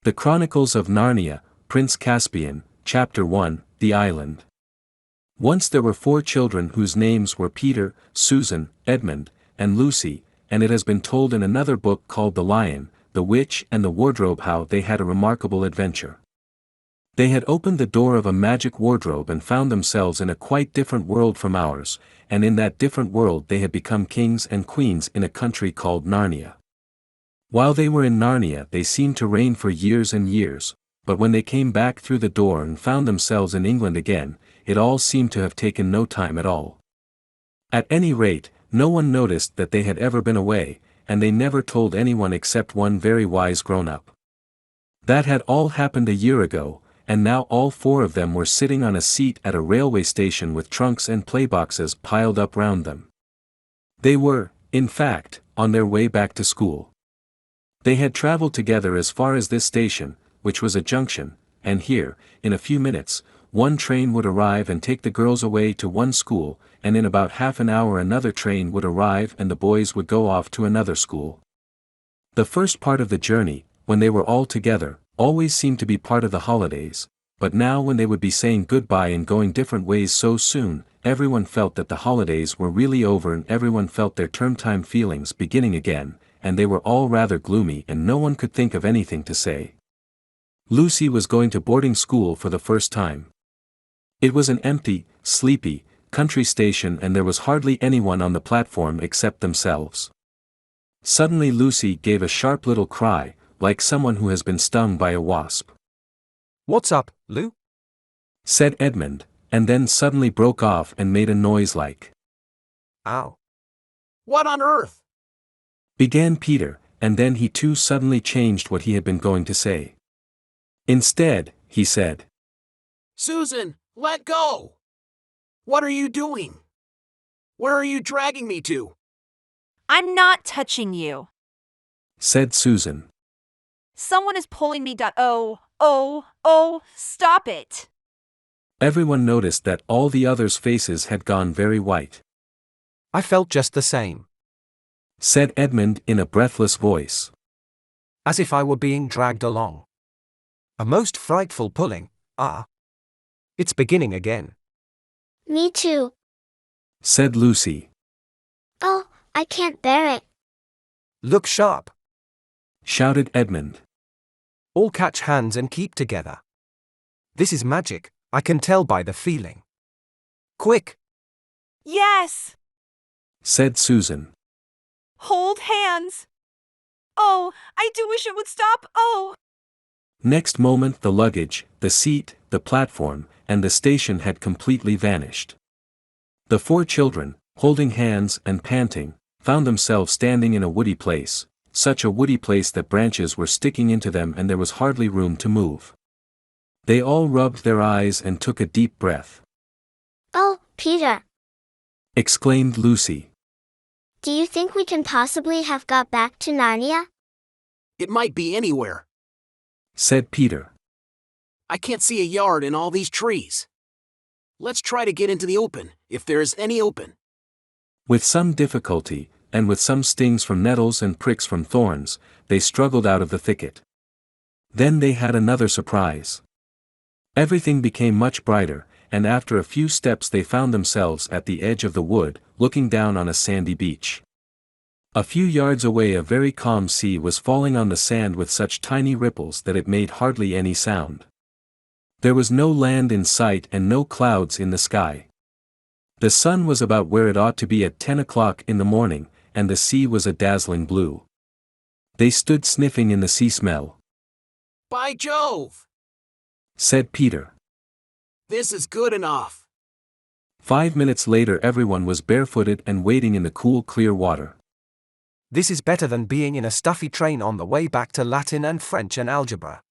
The Chronicles of Narnia, Prince Caspian, Chapter 1, The Island. Once there were 4 children whose names were Peter, Susan, Edmund, and Lucy, and it has been told in another book called The Lion, the Witch and the Wardrobe how they had a remarkable adventure. They had opened the door of a magic wardrobe and found themselves in a quite different world from ours, and in that different world they had become kings and queens in a country called Narnia. While they were in Narnia they seemed to reign for years and years, but when they came back through the door and found themselves in England again, it all seemed to have taken no time at all. At any rate, no one noticed that they had ever been away, and they never told anyone except one very wise grown-up. That had all happened a year ago, and now all 4 of them were sitting on a seat at a railway station with trunks and playboxes piled up round them. They were, in fact, on their way back to school. They had traveled together as far as this station, which was a junction, and here, in a few minutes, one train would arrive and take the girls away to one school, and in about half an hour another train would arrive and the boys would go off to another school. The first part of the journey, when they were all together, always seemed to be part of the holidays, but now when they would be saying goodbye and going different ways so soon, everyone felt that the holidays were really over and everyone felt their term-time feelings beginning again, and they were all rather gloomy and no one could think of anything to say. Lucy was going to boarding school for the first time. It was an empty, sleepy, country station and there was hardly anyone on the platform except themselves. Suddenly Lucy gave a sharp little cry, like someone who has been stung by a wasp. "What's up, Lou?" said Edmund, and then suddenly broke off and made a noise like, "Ow." "What on earth?" began Peter, and then he too suddenly changed what he had been going to say. Instead, he said, "Susan, let go! What are you doing? Where are you dragging me to?" "I'm not touching you," said Susan. "Someone is pulling me. Stop it." Everyone noticed that all the others' faces had gone very white. "I felt just the same," said Edmund in a breathless voice. "as if I were being dragged along. A most frightful pulling. It's beginning again." Me too. said Lucy. Oh, I can't bear it. "Look sharp. shouted Edmund. All catch hands and keep together. This is magic, I can tell by the feeling. Quick!" "Yes! said Susan. Hold hands! Oh, I do wish it would stop. Oh!" Next moment the luggage, the seat, the platform, and the station had completely vanished. The 4 children, holding hands and panting, found themselves standing in a woody place, such a woody place that branches were sticking into them and there was hardly room to move. They all rubbed their eyes and took a deep breath. Oh, Peter, Exclaimed Lucy. do you think we can possibly have got back to Narnia? "It might be anywhere. Said Peter. I can't see a yard in all these trees. Let's try to get into the open, if there is any open." With some difficulty, and with some stings from nettles and pricks from thorns, they struggled out of the thicket. Then they had another surprise. Everything became much brighter, and after a few steps they found themselves at the edge of the wood, looking down on a sandy beach. A few yards away a very calm sea was falling on the sand with such tiny ripples that it made hardly any sound. There was no land in sight and no clouds in the sky. The sun was about where it ought to be at 10 o'clock in the morning, and the sea was a dazzling blue. They stood sniffing in the sea smell. "By Jove! Said Peter. This is good enough." 5 minutes later everyone was barefooted and wading in the cool clear water. "This is better than being in a stuffy train on the way back to Latin and French and algebra,"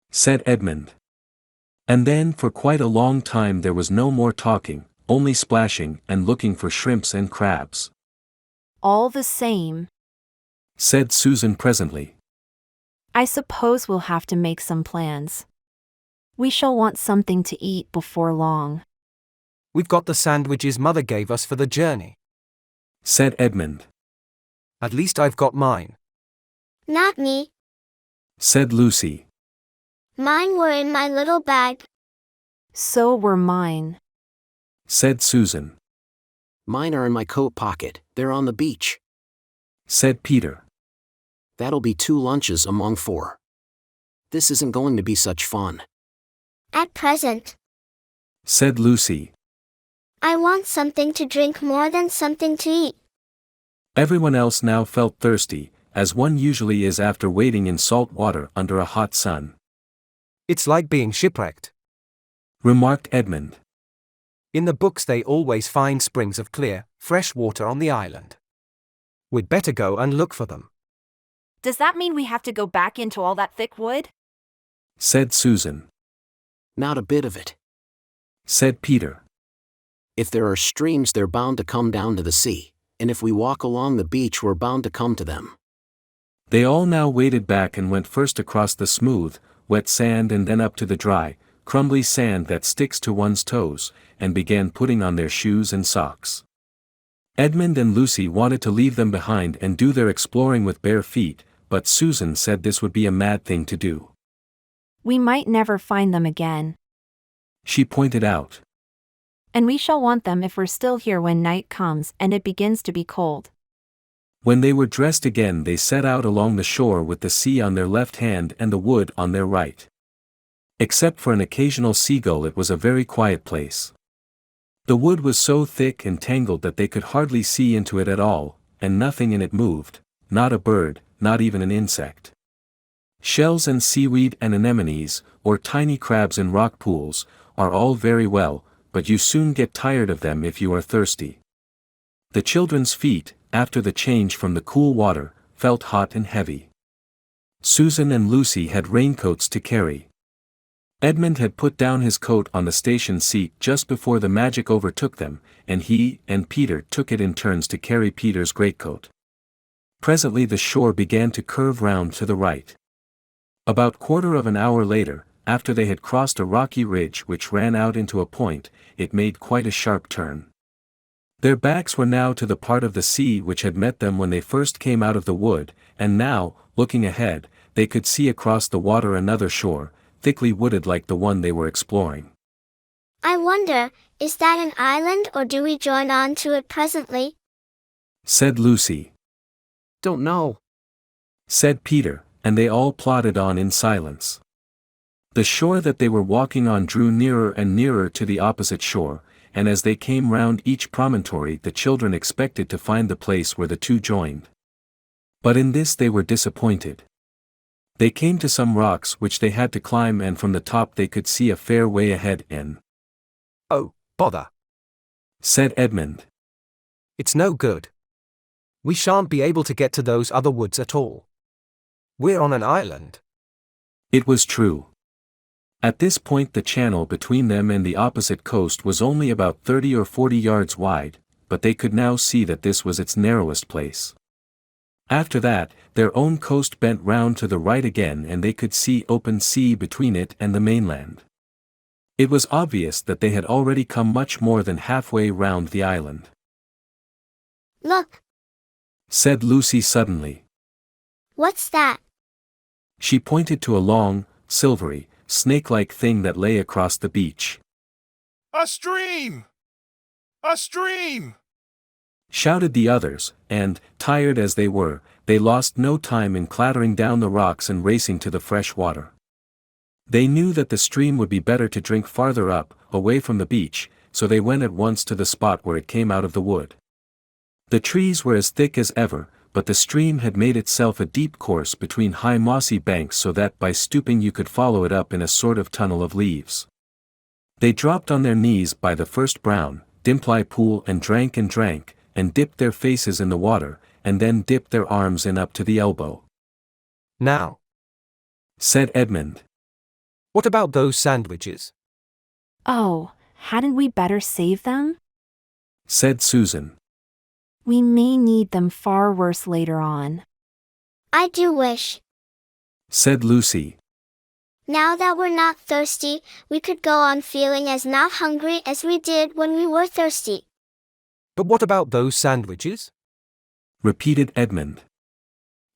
said Edmund. And then for quite a long time there was no more talking, only splashing and looking for shrimps and crabs. "All the same, Said Susan presently. I suppose we'll have to make some plans. We shall want something to eat before long." "We've got the sandwiches Mother gave us for the journey. Said Edmund. At least I've got mine." Not me. Said Lucy. Mine were in my little bag. So were mine. Said Susan. Mine are in my coat pocket, they're on the beach. Said Peter. That'll be 2 lunches among 4. This isn't going to be such fun. At present, Said Lucy. I want something to drink more than something to eat. Everyone else now felt thirsty, as one usually is after wading in salt water under a hot sun. It's like being shipwrecked. Remarked Edmund. In the books they always find springs of clear, fresh water on the island. We'd better go and look for them. Does that mean we have to go back into all that thick wood? Said Susan. Not a bit of it. Said Peter. If there are streams, they're bound to come down to the sea, and if we walk along the beach, we're bound to come to them. They all now waded back and went first across the smooth, wet sand and then up to the dry, crumbly sand that sticks to one's toes, and began putting on their shoes and socks. Edmund and Lucy wanted to leave them behind and do their exploring with bare feet, but Susan said this would be a mad thing to do. We might never find them again. She pointed out. And we shall want them if we're still here when night comes and it begins to be cold. When they were dressed again, they set out along the shore with the sea on their left hand and the wood on their right. Except for an occasional seagull, it was a very quiet place. The wood was so thick and tangled that they could hardly see into it at all, and nothing in it moved, not a bird, not even an insect. Shells and seaweed and anemones, or tiny crabs in rock pools, are all very well, but you soon get tired of them if you are thirsty. The children's feet, after the change from the cool water, felt hot and heavy. Susan and Lucy had raincoats to carry. Edmund had put down his coat on the station seat just before the magic overtook them, and he and Peter took it in turns to carry Peter's greatcoat. Presently the shore began to curve round to the right. About quarter of an hour later, after they had crossed a rocky ridge which ran out into a point, it made quite a sharp turn. Their backs were now to the part of the sea which had met them when they first came out of the wood, and now, looking ahead, they could see across the water another shore, thickly wooded like the one they were exploring. I wonder, is that an island or do we join on to it presently? Said Lucy. Don't know. Said Peter, and they all plodded on in silence. The shore that they were walking on drew nearer and nearer to the opposite shore, and as they came round each promontory the children expected to find the place where the two joined. But in this they were disappointed. They came to some rocks which they had to climb, and from the top they could see a fair way ahead in. Oh, bother. Said Edmund. It's no good. We shan't be able to get to those other woods at all. We're on an island. It was true. At this point the channel between them and the opposite coast was only about 30 or 40 yards wide, but they could now see that this was its narrowest place. After that, their own coast bent round to the right again and they could see open sea between it and the mainland. It was obvious that they had already come much more than halfway round the island. Look, Said Lucy suddenly. what's that? She pointed to a long, silvery, snake-like thing that lay across the beach. A stream! A stream! Shouted the others, and, tired as they were, they lost no time in clattering down the rocks and racing to the fresh water. They knew that the stream would be better to drink farther up, away from the beach, so they went at once to the spot where it came out of the wood. The trees were as thick as ever, but the stream had made itself a deep course between high mossy banks so that by stooping you could follow it up in a sort of tunnel of leaves. They dropped on their knees by the first brown, dimply pool and drank, and dipped their faces in the water, and then dipped their arms in up to the elbow. Now, Said Edmund. what about those sandwiches? Oh, hadn't we better save them? Said Susan. We may need them far worse later on. I do wish. Said Lucy. Now that we're not thirsty, we could go on feeling as not hungry as we did when we were thirsty. But what about those sandwiches? Repeated Edmund.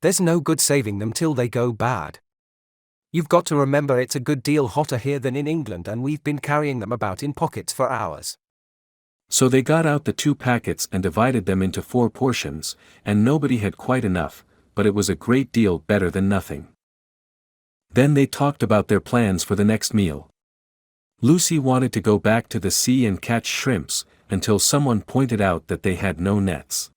There's no good saving them till they go bad. You've got to remember it's a good deal hotter here than in England, and we've been carrying them about in pockets for hours. So they got out the 2 packets and divided them into 4 portions, and nobody had quite enough, but it was a great deal better than nothing. Then they talked about their plans for the next meal. Lucy wanted to go back to the sea and catch shrimps, until someone pointed out that they had no nets.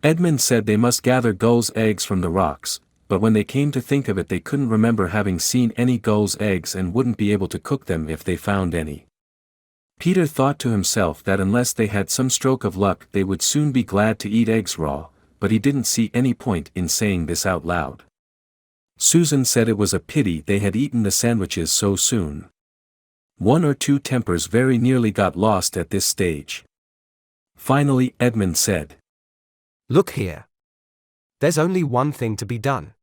Edmund said they must gather gulls' eggs from the rocks, but when they came to think of it they couldn't remember having seen any gulls' eggs and wouldn't be able to cook them if they found any. Peter thought to himself that unless they had some stroke of luck they would soon be glad to eat eggs raw, but he didn't see any point in saying this out loud. Susan said it was a pity they had eaten the sandwiches so soon. 1 or 2 tempers very nearly got lost at this stage. Finally Edmund said, Look here. There's only one thing to be done.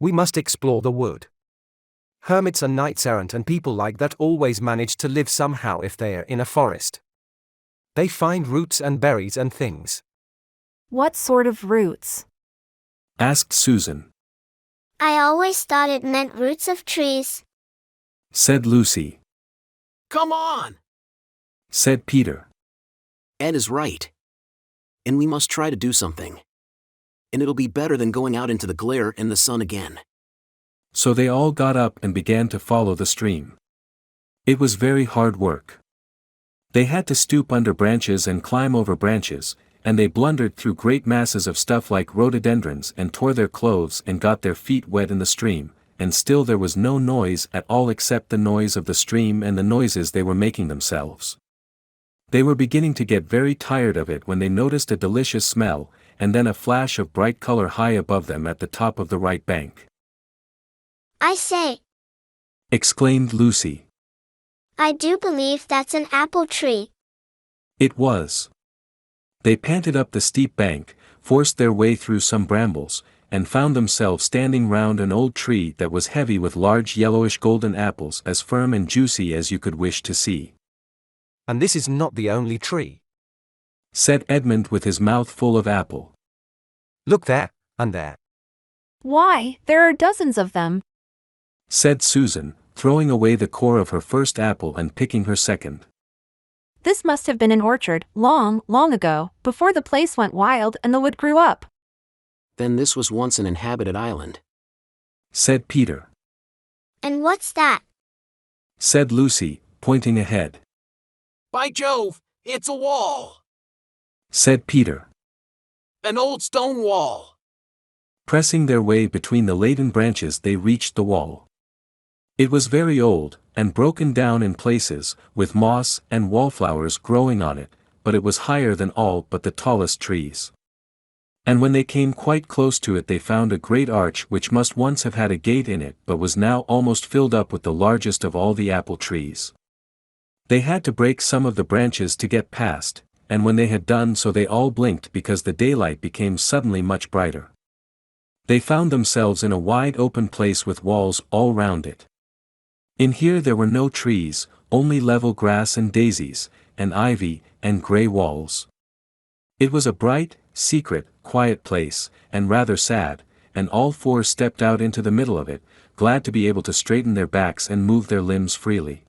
We must explore the wood. Hermits and knights-errant and people like that always manage to live somehow if they're in a forest. They find roots and berries and things. What sort of roots? asked Susan. I always thought it meant roots of trees, Said Lucy. Come on! Said Peter. Ed is right. And we must try to do something. And it'll be better than going out into the glare and the sun again. So they all got up and began to follow the stream. It was very hard work. They had to stoop under branches and climb over branches, and they blundered through great masses of stuff like rhododendrons and tore their clothes and got their feet wet in the stream, and still there was no noise at all except the noise of the stream and the noises they were making themselves. They were beginning to get very tired of it when they noticed a delicious smell, and then a flash of bright color high above them at the top of the right bank. I say. Exclaimed Lucy. I do believe that's an apple tree. It was. They panted up the steep bank, forced their way through some brambles, and found themselves standing round an old tree that was heavy with large yellowish golden apples as firm and juicy as you could wish to see. And this is not the only tree, said Edmund with his mouth full of apple. Look there, and there. Why, there are dozens of them, said Susan, throwing away the core of her first apple and picking her second. This must have been an orchard, long, long ago, before the place went wild and the wood grew up. Then this was once an inhabited island, said Peter. And what's that? Said Lucy, pointing ahead. By Jove, it's a wall! Said Peter. An old stone wall! Pressing their way between the laden branches they reached the wall. It was very old, and broken down in places, with moss and wallflowers growing on it, but it was higher than all but the tallest trees. And when they came quite close to it they found a great arch which must once have had a gate in it but was now almost filled up with the largest of all the apple trees. They had to break some of the branches to get past, and when they had done so they all blinked because the daylight became suddenly much brighter. They found themselves in a wide open place with walls all round it. In here there were no trees, only level grass and daisies, and ivy, and grey walls. It was a bright, secret, quiet place, and rather sad, and all 4 stepped out into the middle of it, glad to be able to straighten their backs and move their limbs freely.